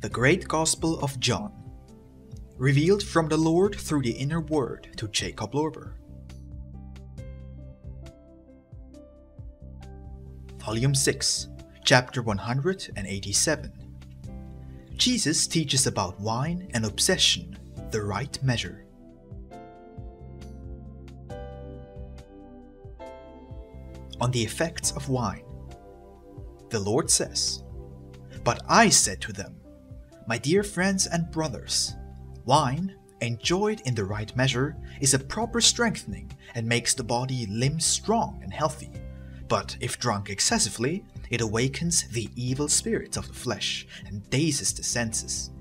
The Great Gospel of John, revealed from the Lord through the inner word to Jacob Lorber. Volume 6, Chapter 187. Jesus teaches about wine and obsession, the right measure. On the effects of wine. The Lord says, "But I said to them, my dear friends and brothers, wine, enjoyed in the right measure, is a proper strengthening and makes the body limbs strong and healthy. But if drunk excessively, it awakens the evil spirits of the flesh and dazes the senses.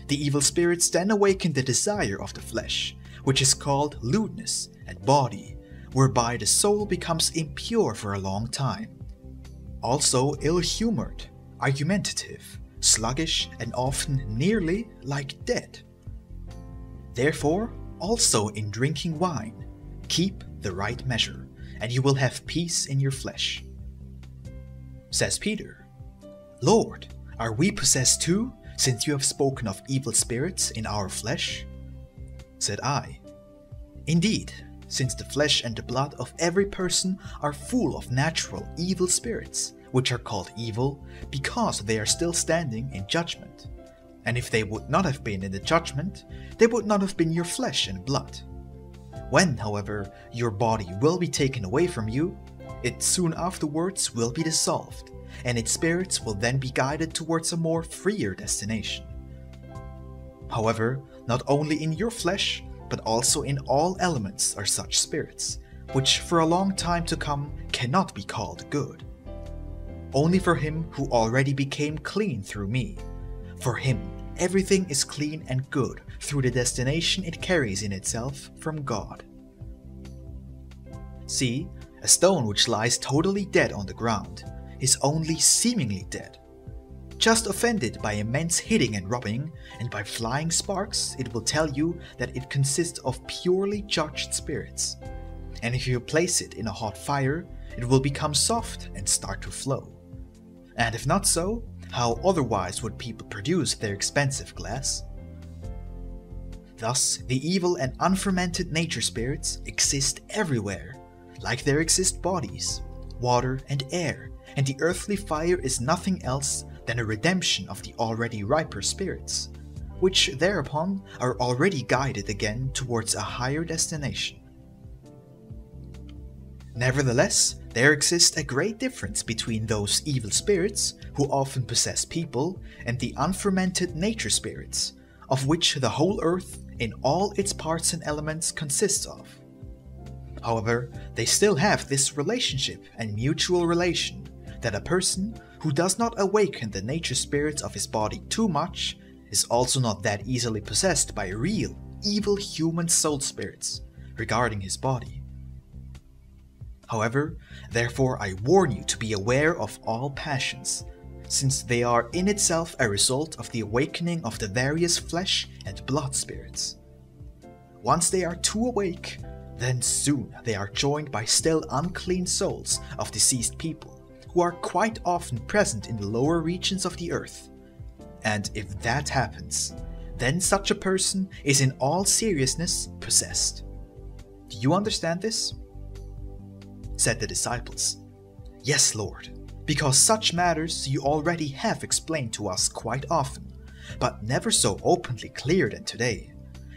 The evil spirits then awaken the desire of the flesh, which is called lewdness and bawdy, whereby the soul becomes impure for a long time. Also ill-humoured, argumentative, sluggish, and often nearly like dead. Therefore, also in drinking wine, keep the right measure, and you will have peace in your flesh." Says Peter, "Lord, are we possessed too, since you have spoken of evil spirits in our flesh?" Said I, "Indeed, since the flesh and the blood of every person are full of natural evil spirits, which are called evil because they are still standing in judgment. And if they would not have been in the judgment, they would not have been your flesh and blood. When, however, your body will be taken away from you, it soon afterwards will be dissolved, and its spirits will then be guided towards a more freer destination. However, not only in your flesh, but also in all elements are such spirits, which for a long time to come cannot be called good. Only for him who already became clean through me. For him, everything is clean and good through the destination it carries in itself from God. See, a stone which lies totally dead on the ground is only seemingly dead. Just offended by immense hitting and rubbing, and by flying sparks, it will tell you that it consists of purely judged spirits. And if you place it in a hot fire, it will become soft and start to flow. And if not so, how otherwise would people produce their expensive glass? Thus, the evil and unfermented nature spirits exist everywhere, like there exist bodies, water and air, and the earthly fire is nothing else than a redemption of the already riper spirits, which thereupon are already guided again towards a higher destination. Nevertheless, there exists a great difference between those evil spirits, who often possess people, and the unfermented nature spirits, of which the whole earth, in all its parts and elements, consists of. However, they still have this relationship and mutual relation, that a person who does not awaken the nature spirits of his body too much is also not that easily possessed by real, evil human soul spirits regarding his body. However, therefore I warn you to be aware of all passions, since they are in itself a result of the awakening of the various flesh and blood spirits. Once they are too awake, then soon they are joined by still unclean souls of deceased people, who are quite often present in the lower regions of the earth. And if that happens, then such a person is in all seriousness possessed. Do you understand this?" Said the disciples, "Yes, Lord, because such matters you already have explained to us quite often, but never so openly clear than today,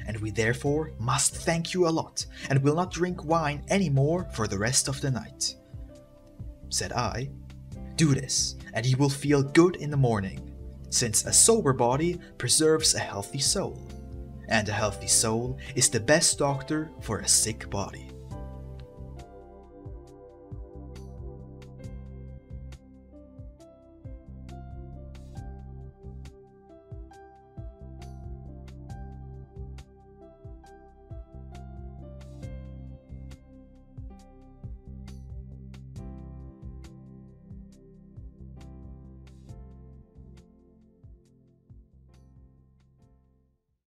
and we therefore must thank you a lot and will not drink wine any more for the rest of the night." Said I, "Do this, and you will feel good in the morning, since a sober body preserves a healthy soul, and a healthy soul is the best doctor for a sick body."